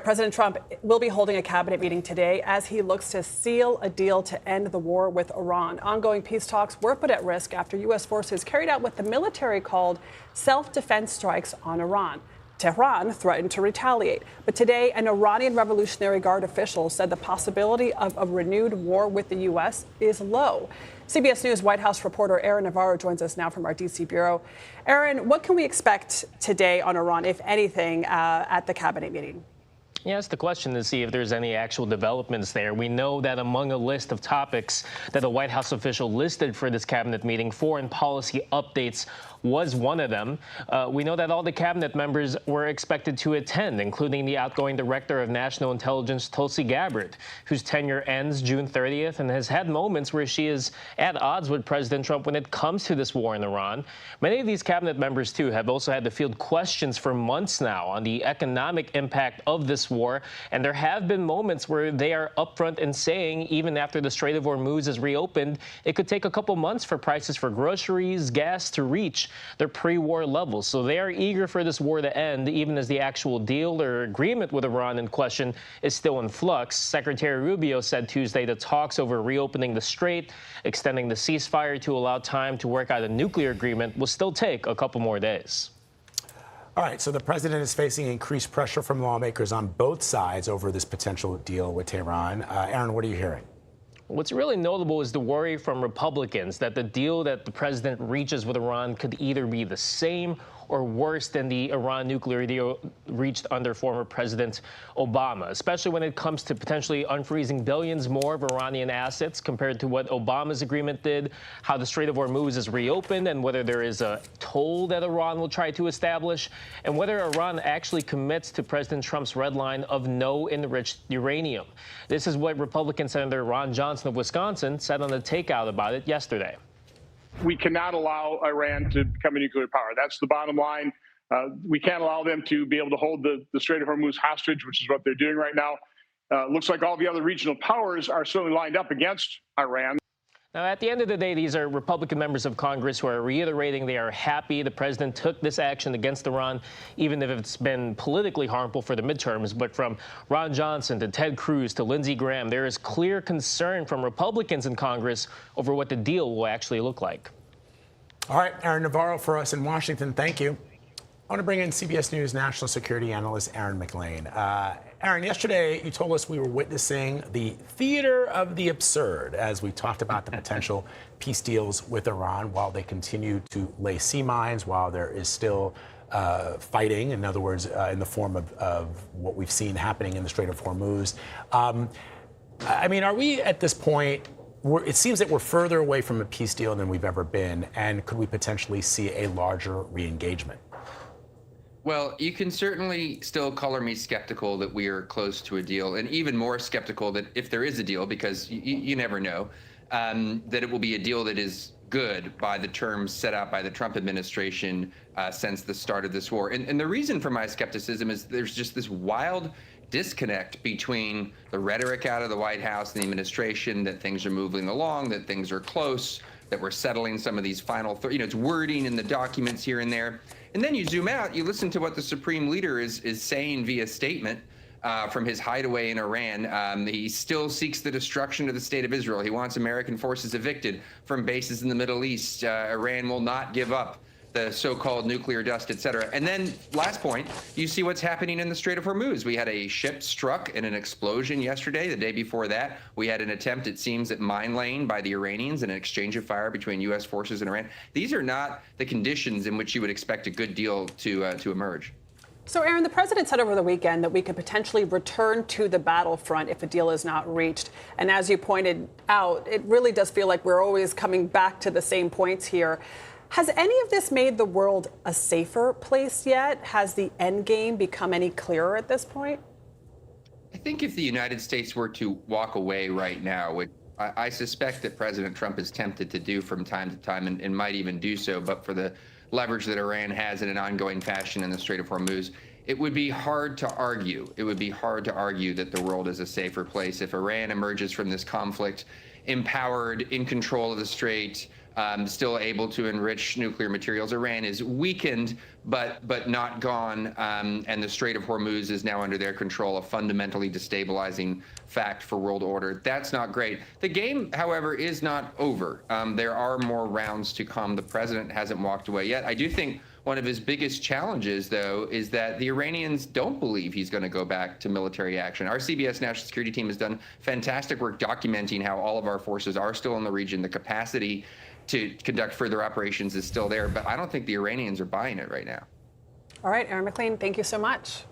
President Trump will be holding a cabinet meeting today as he looks to seal a deal to end the war with Iran. Ongoing peace talks were put at risk after U.S. forces carried out what the military called self-defense strikes on Iran. Tehran threatened to retaliate. But today, an Iranian Revolutionary Guard official said the possibility of a renewed war with the U.S. is low. CBS News White House reporter Aaron Navarro joins us now from our D.C. bureau. Aaron, what can we expect today on Iran, if anything, at the cabinet meeting? Yeah, it's the question to see if there's any actual developments there. We know that among a list of topics that a White House official listed for this cabinet meeting, foreign policy updates was one of them. We know that all the cabinet members were expected to attend, including the outgoing director of national intelligence, Tulsi Gabbard, whose tenure ends June 30th and has had moments where she is at odds with President Trump when it comes to this war in Iran. Many of these cabinet members, too, have also had to field questions for months now on the economic impact of this war. And there have been moments where they are upfront in saying, even after the Strait of Hormuz is reopened, it could take a couple months for prices for groceries, gas to reach their pre-war levels. So they are eager for this war to end, even as the actual deal or agreement with Iran in question is still in flux. Secretary Rubio said Tuesday that talks over reopening the strait, extending the ceasefire to allow time to work out a nuclear agreement will still take a couple more days. All right, so the president is facing increased pressure from lawmakers on both sides over this potential deal with Tehran. Aaron, what are you hearing? What's really notable is the worry from Republicans that the deal that the president reaches with Iran could either be the same or worse than the Iran nuclear deal reached under former President Obama, especially when it comes to potentially unfreezing billions more of Iranian assets compared to what Obama's agreement did, how the Strait of Hormuz is reopened, and whether there is a toll that Iran will try to establish, and whether Iran actually commits to President Trump's red line of no enriched uranium. This is what Republican Senator Ron Johnson of Wisconsin said on the Takeout about it yesterday. We cannot allow Iran to become a nuclear power. That's the bottom line. We can't allow them to be able to hold the Strait of Hormuz hostage, which is what they're doing right now. Looks like all the other regional powers are certainly lined up against Iran. Now, at the end of the day, these are Republican members of Congress who are reiterating they are happy the president took this action against Iran, even if it's been politically harmful for the midterms. But from Ron Johnson to Ted Cruz to Lindsey Graham, there is clear concern from Republicans in Congress over what the deal will actually look like. All right, Aaron Navarro for us in Washington. Thank you. I want to bring in CBS News national security analyst Aaron MacLean. Aaron, yesterday you told us we were witnessing the theater of the absurd as we talked about the potential peace deals with Iran while they continue to lay sea mines, while there is still fighting, in other words, in the form of what we've seen happening in the Strait of Hormuz. I mean, are we at this point, it seems that we're further away from a peace deal than we've ever been, and could we potentially see a larger re-engagement? Well, you can certainly still color me skeptical that we are close to a deal, and even more skeptical that if there is a deal, because you never know, that it will be a deal that is good by the terms set out by the Trump administration since the start of this war. And the reason for my skepticism is there's just this wild disconnect between the rhetoric out of the White House and the administration that things are moving along, that things are close, that we're settling some of these final, it's wording in the documents here and there. And then you zoom out, you listen to what the supreme leader is saying via statement from his hideaway in Iran. He still seeks the destruction of the state of Israel. He wants American forces evicted from bases in the Middle East. Iran will not give up the so-called nuclear dust, et cetera. And then last point, you see what's happening in the Strait of Hormuz. We had a ship struck in an explosion yesterday. The day before that, we had an attempt, it seems, at mine laying by the Iranians and an exchange of fire between U.S. forces and Iran. These are not the conditions in which you would expect a good deal to emerge. So, Aaron, the president said over the weekend that we could potentially return to the battlefront if a deal is not reached. And as you pointed out, it really does feel like we're always coming back to the same points here. Has any of this made the world a safer place yet? Has the end game become any clearer at this point? I think if the United States were to walk away right now, which I suspect that President Trump is tempted to do from time to time and might even do so, but for the leverage that Iran has in an ongoing fashion in the Strait of Hormuz, it would be hard to argue. It would be hard to argue that the world is a safer place if Iran emerges from this conflict empowered, in control of the strait, still able to enrich nuclear materials. Iran is weakened, but not gone, and the Strait of Hormuz is now under their control, a fundamentally destabilizing fact for world order. That's not great. The game, however, is not over. There are more rounds to come. The president hasn't walked away yet. I do think one of his biggest challenges, though, is that the Iranians don't believe he's going to go back to military action. Our CBS National Security team has done fantastic work documenting how all of our forces are still in the region. The capacity to conduct further operations is still there, but I don't think the Iranians are buying it right now. All right, Aaron MacLean, thank you so much.